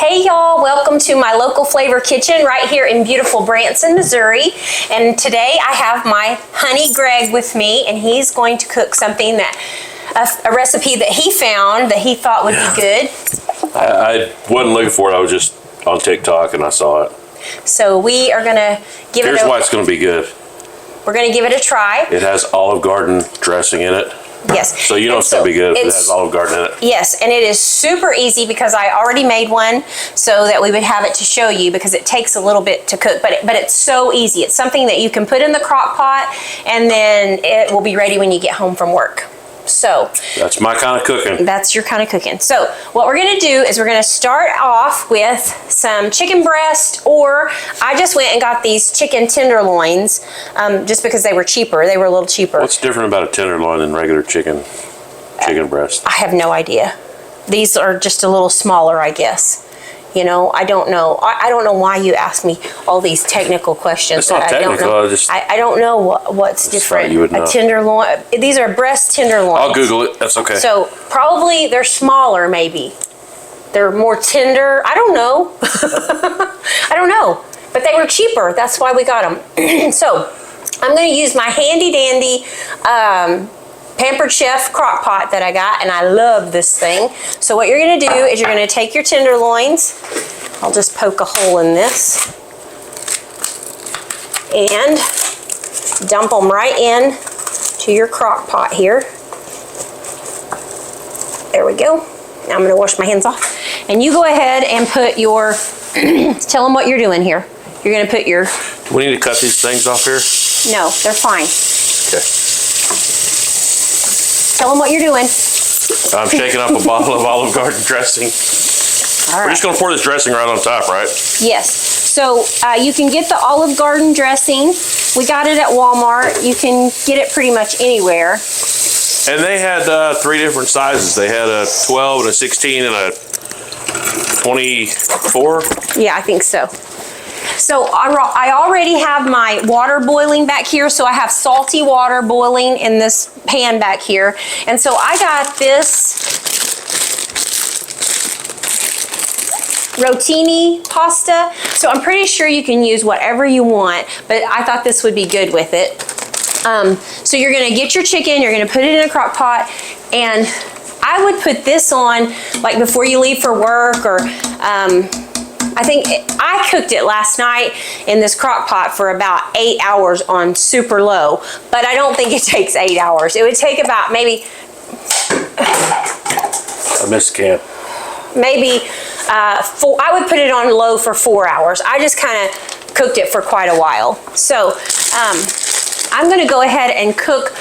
Hey y'all, welcome to my local flavor kitchen right here in beautiful Branson, Missouri. And today I have my honey Greg with me, and he's going to cook something that, a recipe that he found that he thought would be good. I wasn't looking for it, I was just on TikTok and I saw it. So we are gonna give Here's why it's gonna be good. We're gonna give it a try. It has Olive Garden dressing in it. Yes. So you know it's gonna be good if it has Olive Garden in it. Yes, and it is super easy because I already made one so that we would have it to show you, because it takes a little bit to cook, but it's so easy. It's something that you can put in the crock pot and then it will be ready when you get home from work. So that's my kind of cooking. That's your kind of cooking. So what we're gonna do is we're gonna start off with some chicken breast, or I just went and got these chicken tenderloins just because they were cheaper. They were a little cheaper. What's different about a tenderloin than regular chicken breast? I have no idea. These are just a little smaller, I guess. You know, I don't know. I don't know why you ask me all these technical questions. It's not technical. I don't know what's different. You would know. A tenderloin. These are breast tenderloins. I'll Google it. That's okay. So probably they're smaller, maybe. They're more tender. I don't know. I don't know. But they were cheaper. That's why we got them. So I'm going to use my handy dandy Pampered Chef crock pot that I got, and I love this thing. So what you're going to do is you're going to take your tenderloins. I'll just poke a hole in this and dump them right in to your crock pot here. There we go. Now I'm going to wash my hands off, and you go ahead and put your tell them what you're doing here. You're going to put your do we need to cut these things off here? No, they're fine. Okay. Tell them what you're doing. I'm shaking up a bottle of Olive Garden dressing. All right. We're just going to pour this dressing right on top, right? Yes. So you can get the Olive Garden dressing. We got it at Walmart. You can get it pretty much anywhere. And they had 3 different sizes. They had a 12 and a 16 and a 24. Yeah, I think so. So I already have my water boiling back here, so I have salty water boiling in this pan back here. And so I got this rotini pasta. So I'm pretty sure you can use whatever you want, but I thought this would be good with it. So you're gonna get your chicken, you're gonna put it in a crock pot, and I would put this on like before you leave for work, or I think I cooked it last night in this crock pot for about 8 hours on super low, but I don't think it takes 8 hours. It would take about maybe, I missed can. Maybe I would put it on low for 4 hours. I just kind of cooked it for quite a while. So I'm gonna go ahead and cook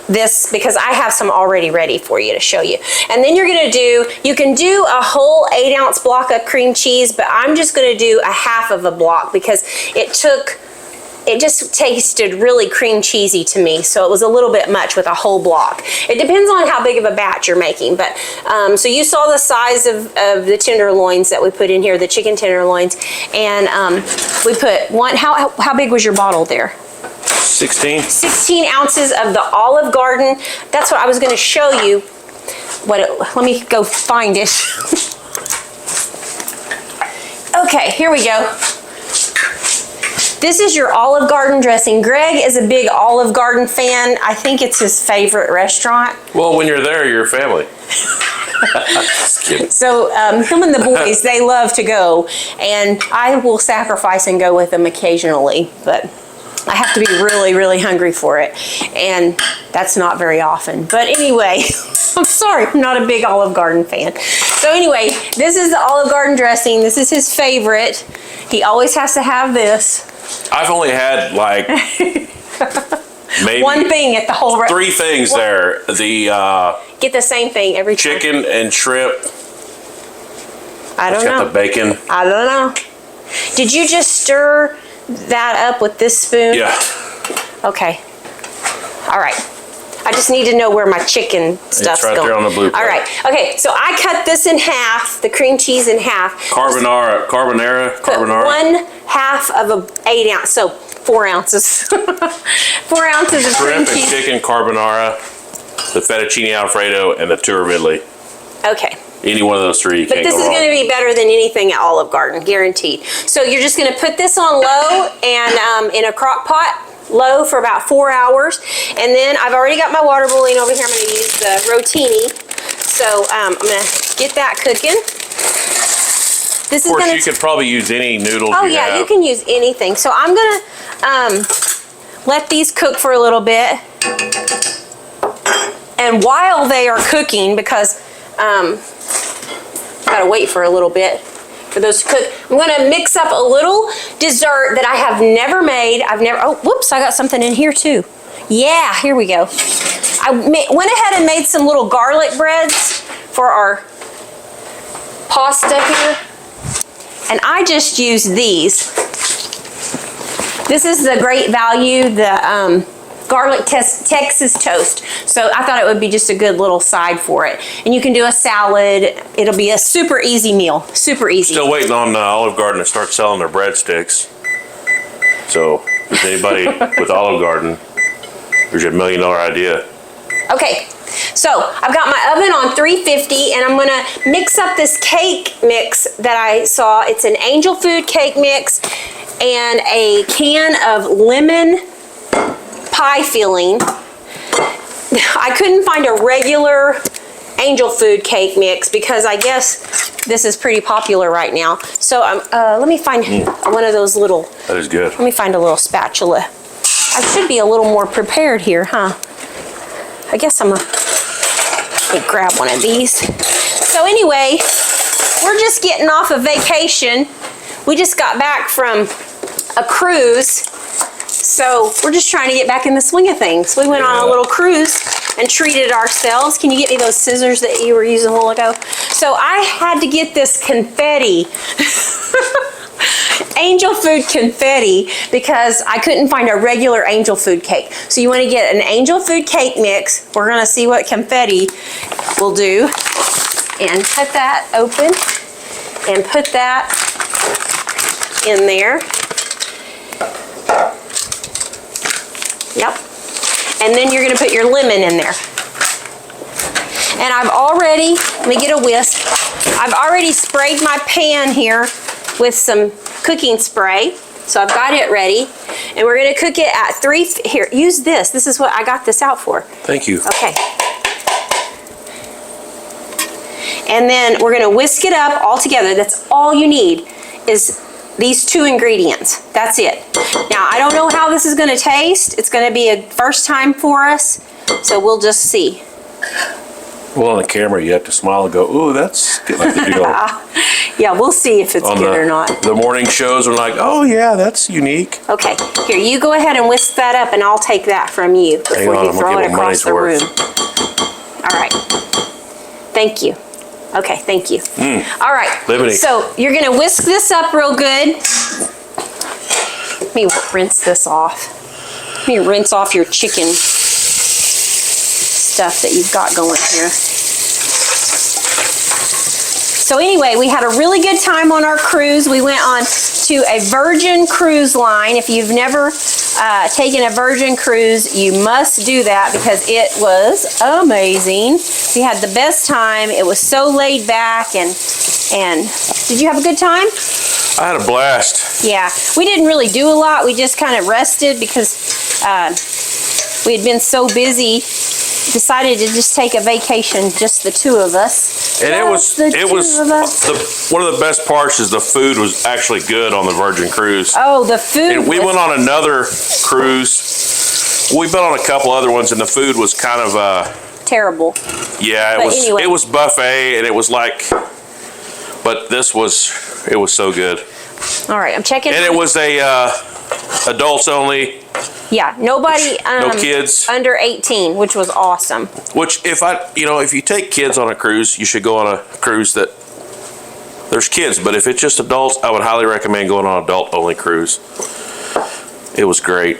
this because I have some already ready for you to show you. And then you're gonna do, you can do a whole 8-ounce block of cream cheese, but I'm just gonna do a half of a block because it just tasted really cream cheesy to me, so it was a little bit much with a whole block. It depends on how big of a batch you're making, but so you saw the size of the tenderloins that we put in here, the chicken tenderloins, and we put one, how big was your bottle there? 16. 16 ounces of the Olive Garden. That's what I was going to show you. Let me go find it. Okay, here we go. This is your Olive Garden dressing. Greg is a big Olive Garden fan. I think it's his favorite restaurant. Well, when you're there, you're family. Just kidding. So him and the boys, they love to go, and I will sacrifice and go with them occasionally, but I have to be really, really hungry for it, and that's not very often. But anyway, I'm sorry, I'm not a big Olive Garden fan. So anyway, this is the Olive Garden dressing. This is his favorite. He always has to have this. I've only had like maybe one thing at the whole 3 things there. The get the same thing every time. Chicken and shrimp. I don't know. Got the bacon. I don't know. Did you just stir that up with this spoon? Yeah. Okay. All right. I just need to know where my chicken stuff's right going. There on the blueprint. All right. Okay, so I cut this in half, the cream cheese in half. Carbonara. 1/2 of a 8 ounce, so 4 ounces. 4 ounces of cream cheese. Shrimp and chicken carbonara, the fettuccine alfredo, and the tour Ridley. Okay. Any one of those three, you But can't this go is wrong. going to be better than anything at Olive Garden, guaranteed. So you're just going to put this on low and in a crock pot, low for about 4 hours. And then I've already got my water boiling over here. I'm going to use the rotini. So I'm going to get that cooking. This Of is course, you could probably use any noodles Oh you yeah, have. you can use anything. So I'm going to let these cook for a little bit. And while they are cooking, because gotta wait for a little bit for those to cook, I'm gonna mix up a little dessert that I have never made. Oh, whoops, I got something in here too. Yeah, here we go. I went ahead and made some little garlic breads for our pasta here. And I just use these. This is the Great Value, the garlic Texas toast. So I thought it would be just a good little side for it. And you can do a salad. It'll be a super easy meal, super easy. Still waiting on Olive Garden to start selling their breadsticks. So if anybody with Olive Garden, there's your $1 million idea. Okay, so I've got my oven on 350 and I'm gonna mix up this cake mix that I saw. It's an angel food cake mix and a can of lemon pie filling. I couldn't find a regular angel food cake mix because I guess this is pretty popular right now. So let me find one of those little. That is good. Let me find a little spatula. I should be a little more prepared here, huh? I guess let me grab one of these. So anyway, we're just getting off a vacation. We just got back from a cruise. So we're just trying to get back in the swing of things. We went on a little cruise and treated ourselves. Can you get me those scissors that you were using a while ago? So I had to get this confetti, angel food confetti, because I couldn't find a regular angel food cake. So you want to get an angel food cake mix. We're going to see what confetti will do. And cut that open and put that in there. Yep. And then you're gonna put your lemon in there. And I've already, let me get a whisk. I've already sprayed my pan here with some cooking spray. So I've got it ready. And we're gonna cook it at here, use this. This is what I got this out for. Thank you. Okay. And then we're gonna whisk it up all together. That's all you need is these two ingredients. That's it. Now, I don't know how this is gonna taste. It's gonna be a first time for us, so we'll just see. Well, on the camera, you have to smile and go, ooh, that's getting like the deal. Yeah, we'll see if it's good or not. The morning shows are like, oh yeah, that's unique. Okay, here, you go ahead and whisk that up and I'll take that from you before you throw it across the room. All right. Thank you. Okay, thank you. All right, Lemony. So you're gonna whisk this up real good. Let me rinse this off. Let me rinse off your chicken stuff that you've got going here. So anyway, we had a really good time on our cruise. We went on to a Virgin cruise line. If you've never taken a Virgin cruise, you must do that because it was amazing. We had the best time. It was so laid back and did you have a good time? I had a blast. Yeah, we didn't really do a lot. We just kind of rested because we had been so busy. Decided to just take a vacation, just the two of us. And one of the best parts is the food was actually good on the Virgin cruise. Oh, the food. And we went on another cruise. We've been on a couple other ones, and the food was kind of terrible. Yeah, it was buffet, and it was like, but it was so good. All right, I'm checking. And it was a adults only. Yeah, nobody no kids under 18, which was awesome. Which if you take kids on a cruise, you should go on a cruise that there's kids. But if it's just adults, I would highly recommend going on an adult only cruise. It was great.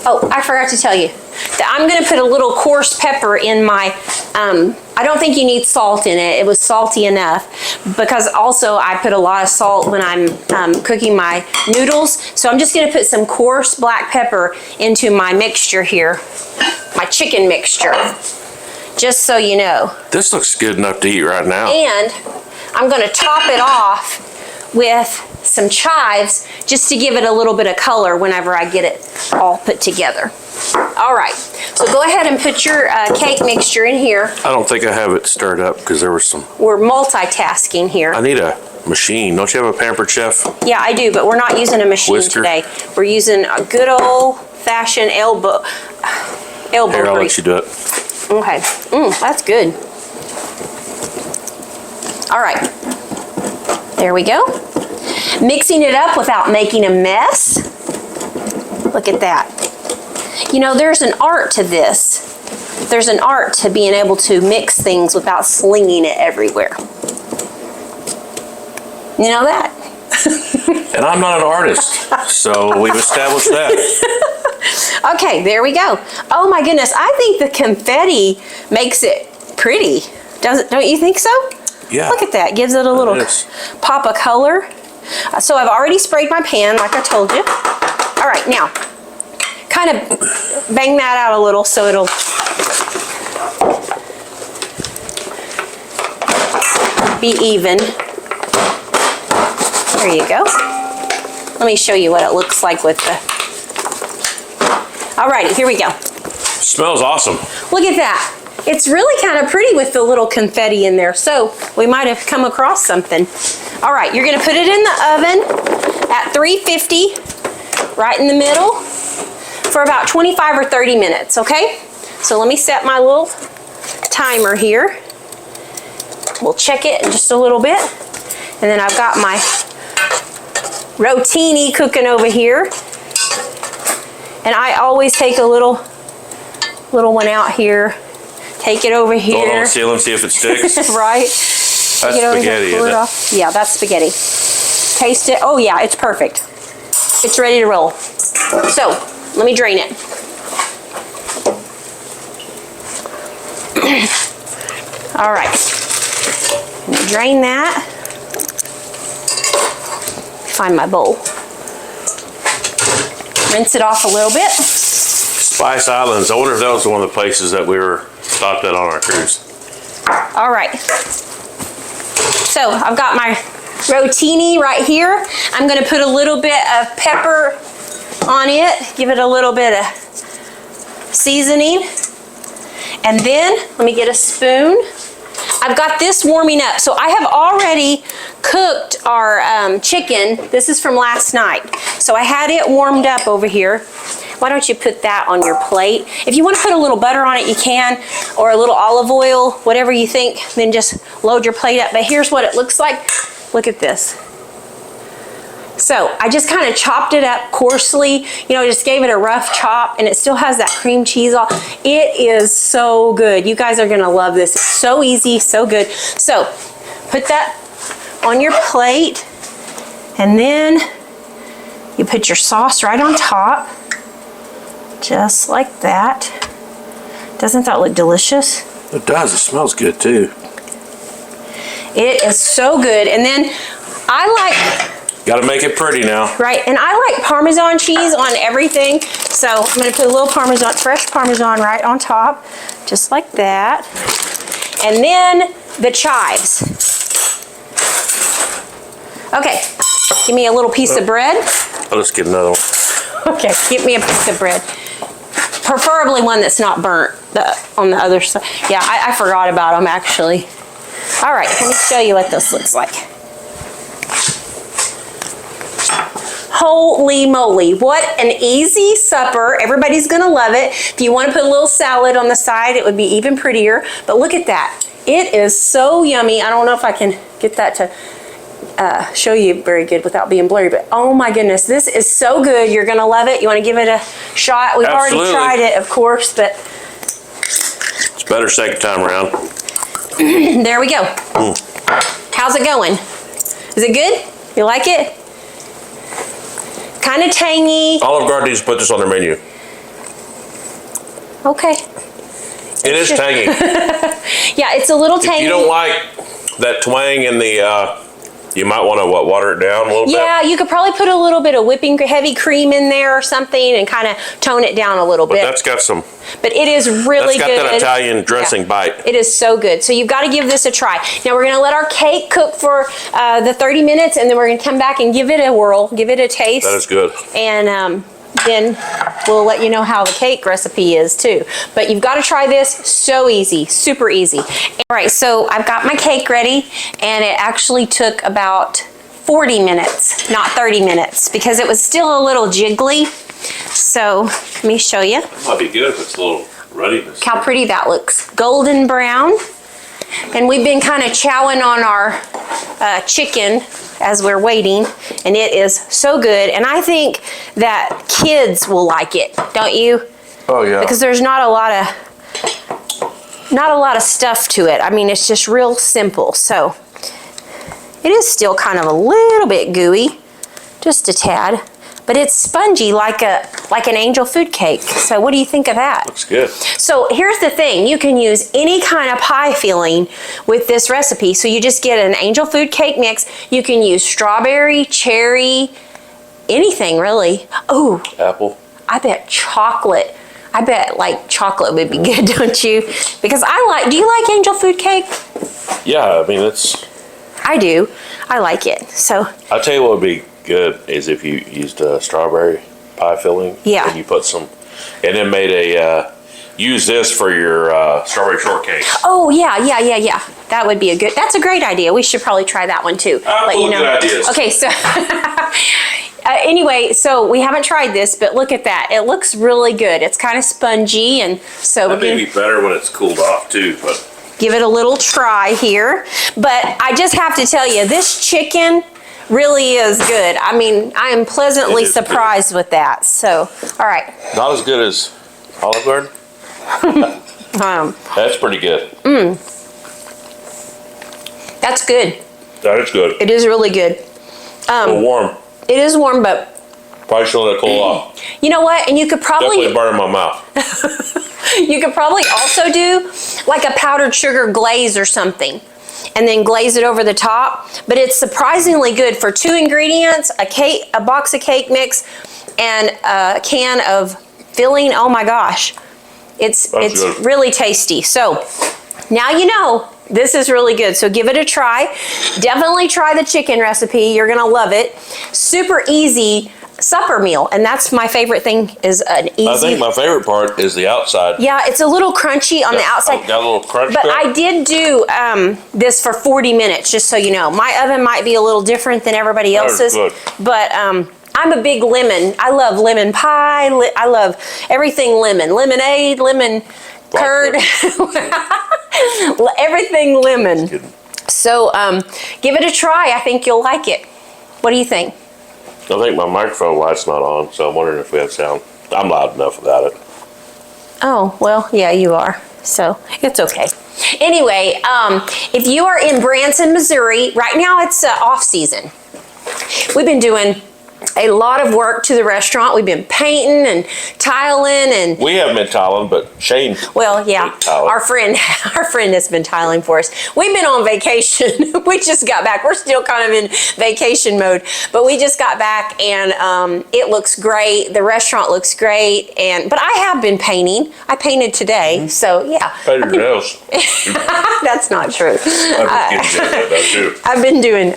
Oh, I forgot to tell you that I'm going to put a little coarse pepper in my, I don't think you need salt in it. It was salty enough because also I put a lot of salt when I'm cooking my noodles. So I'm just going to put some coarse black pepper into my mixture here, my chicken mixture. just so you know. This looks good enough to eat right now. And I'm gonna top it off with some chives just to give it a little bit of color whenever I get it all put together. All right, so go ahead and put your cake mixture in here. I don't think I have it stirred up because there was some. We're multitasking here. I need a machine. Don't you have a Pampered Chef? Yeah, I do, but we're not using a machine today. We're using a good old-fashioned elbow Here, I'll grease. let you do it. Okay, that's good. All right, there we go. Mixing it up without making a mess. Look at that. You know, there's an art to this. There's an art to being able to mix things without slinging it everywhere. You know that? And I'm not an artist, so we've established that. Okay, there we go. Oh my goodness, I think the confetti makes it pretty. Don't you think so? Yeah. Look at that, gives it a little pop of color. So I've already sprayed my pan, like I told you. All right, now, kind of bang that out a little so it'll be even. There you go. Let me show you what it looks like with the... All righty, here we go. Smells awesome. Look at that. It's really kind of pretty with the little confetti in there, so we might have come across something. All right, you're gonna put it in the oven at 350, right in the middle, for about 25 or 30 minutes, okay? So let me set my little timer here. We'll check it in just a little bit. And then I've got my rotini cooking over here. And I always take a little one out here. Take it over here. Hold on, seal and see if it sticks. Right. That's spaghetti, isn't it? Yeah, that's spaghetti. Taste it. Oh yeah, it's perfect. It's ready to roll. So, let me drain it. All right. Drain that. Find my bowl. Rinse it off a little bit. Spice Islands. I wonder if that was one of the places that we were stopped at on our cruise. All right. So I've got my rotini right here. I'm going to put a little bit of pepper on it. Give it a little bit of seasoning. And then, let me get a spoon. I've got this warming up. So I have already cooked our chicken. This is from last night. So I had it warmed up over here. Why don't you put that on your plate? If you want to put a little butter on it, you can, or a little olive oil, whatever you think, then just load your plate up. But here's what it looks like. Look at this. So I just kind of chopped it up coarsely, you know, just gave it a rough chop, and it still has that cream cheese on. It is so good. You guys are gonna love this. It's so easy, so good. So put that on your plate, and then you put your sauce right on top, just like that. Doesn't that look delicious? It does. It smells good too. It is so good. And then I like... Got to make it pretty now. Right, and I like Parmesan cheese on everything, so I'm going to put a little Parmesan, fresh Parmesan right on top, just like that. And then the chives. Okay, give me a little piece of bread. I'll just get another one. Okay, give me a piece of bread. Preferably one that's not burnt on the other side. Yeah, I forgot about them actually. All right, let me show you what this looks like. Holy moly, what an easy supper. Everybody's gonna love it. If you want to put a little salad on the side, it would be even prettier. But look at that. It is so yummy. I don't know if I can get that to show you very good without being blurry, but oh my goodness, this is so good. You're gonna love it. You want to give it a shot? We've already tried it, of course, but it's better second time around. there we go. How's it going? Is it good? You like it? Kind of tangy. Olive Garden needs to put this on their menu. Okay. It is tangy. Yeah, it's a little tangy. If you don't like that twang in the You might want to water it down a little bit? Yeah, you could probably put a little bit of heavy cream in there or something and kind of tone it down a little But bit. that's got some, But it is really that's got good. that Italian dressing bite. It is so good. So you've got to give this a try. Now we're going to let our cake cook for the 30 minutes, and then we're going to come back and give it a whirl, give it a taste. That is good. And then we'll let you know how the cake recipe is too. But you've got to try this. So easy, super easy. All right, so I've got my cake ready, and it actually took about 40 minutes, not 30 minutes, because it was still a little jiggly. So let me show you. That might be good if it's a little ruddiness. How pretty that looks. Golden brown. And we've been kind of chowing on our chicken as we're waiting, and it is so good. And I think that kids will like it, don't you? Oh yeah. Because there's not a lot of stuff to it. I mean, it's just real simple. So it is still kind of a little bit gooey, just a tad, but it's spongy like an angel food cake. So what do you think of that? Looks good. So here's the thing, you can use any kind of pie filling with this recipe. So you just get an angel food cake mix. You can use strawberry, cherry, anything really. Oh, Apple. I bet chocolate. I bet like chocolate would be good, don't you? Because do you like angel food cake? Yeah, I mean, I do. I like it. So I'll tell you what would be good is if you used a strawberry pie filling. Yeah. And you put some, and then made use this for your strawberry shortcake. oh yeah. That would be that's a great idea. We should probably try that one too. Let you know. Good ideas. Okay, so anyway, so we haven't tried this, but look at that. It looks really good. It's kind of spongy, and so That may be better when it's cooled off too, but give it a little try here. But I just have to tell you, this chicken really is good. I mean, I am pleasantly surprised with that. So, all right. not as good as Olive Garden. That's pretty good. That's good. That is good. It is really good. A little warm. It is warm, but Probably should let it cool off. you know what? And you could Definitely probably burn in my mouth. you could probably also do like a powdered sugar glaze or something, and then glaze it over the top. But it's surprisingly good for 2 ingredients: a box of cake mix, and a can of filling. Oh my gosh, it's good. really tasty. So now you know. This is really good, so give it a try. Definitely try the chicken recipe. You're gonna love it. Super easy supper meal, and that's my favorite thing, is an easy. I think my favorite part is the outside. Yeah, it's a little crunchy on the outside. Got a little crunch But to it. I did do this for 40 minutes, just so you know. My oven might be a little different than everybody That is else's, good. but I'm a big lemon. I love lemon pie. I love everything lemon. Lemonade, lemon curd, everything lemon. So give it a try. I think you'll like it. What do you think? I think my microphone light's not on, so I'm wondering if we have sound. I'm loud enough without it. Oh, well, yeah, you are. So it's okay. Anyway, if you are in Branson, Missouri, right now it's off season. We've been doing a lot of work to the restaurant. We've been painting and tiling and We haven't been tiling, but Shane. well, yeah, been tiling. our friend has been tiling for us. We've been on vacation. We just got back. We're still kind of in vacation mode, but we just got back, and it looks great. The restaurant looks great, but I have been painting. I painted today, so yeah. Painted your nails. That's not true. I'm just kidding, Jane, that too.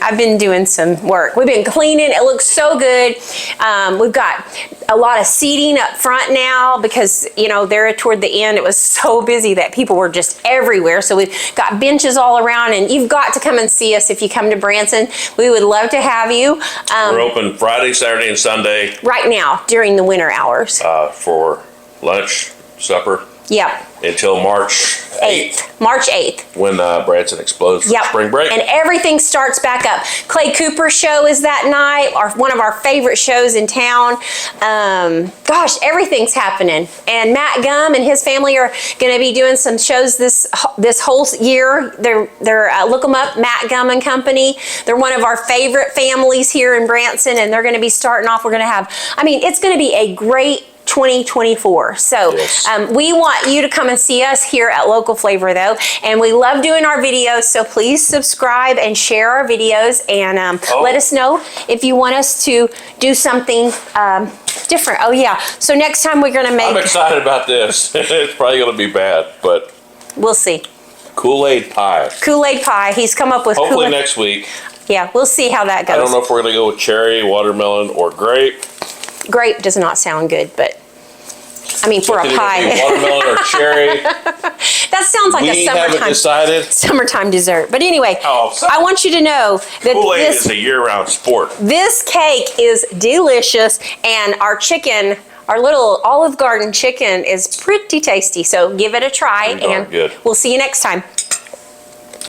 I've been doing some work. We've been cleaning. It looks so good. We've got a lot of seating up front now because, you know, there toward the end, it was so busy that people were just everywhere. So we've got benches all around, and you've got to come and see us if you come to Branson. We would love to have you. We're open Friday, Saturday, and Sunday Right now, during the winter hours. for lunch, supper, Yep. until March 8th, March 8th. when Branson explodes for Yep. spring break. And everything starts back up. Clay Cooper's show is that night, one of our favorite shows in town. Gosh, everything's happening. And Matt Gum and his family are going to be doing some shows this whole year. They're look them up, Matt Gum and Company. They're one of our favorite families here in Branson, and they're going to be starting off. We're going to have, I mean, it's going to be a great 2024. So Yes. we want you to come and see us here at Local Flavor though. And we love doing our videos. So please subscribe and share our videos and let us know if you want us to do something different. Oh yeah. So next time we're going to I'm make, excited about this. It's probably going to be bad, but we'll see. Kool-Aid pie. Kool-Aid pie. He's come up with Hopefully Kool-Aid. next week. Yeah, we'll see how that goes. I don't know if we're going to go with cherry, watermelon, or grape. Grape does not sound good, but I mean for a It's either gonna be pie. watermelon or cherry. That sounds like a We haven't decided. summertime dessert. But anyway, Oh, I want you to know that Kool-Aid this is a year-round sport. this cake is delicious, and our chicken, our little Olive Garden chicken, is pretty tasty. So give it a try, Pretty darn and good. we'll see you next time.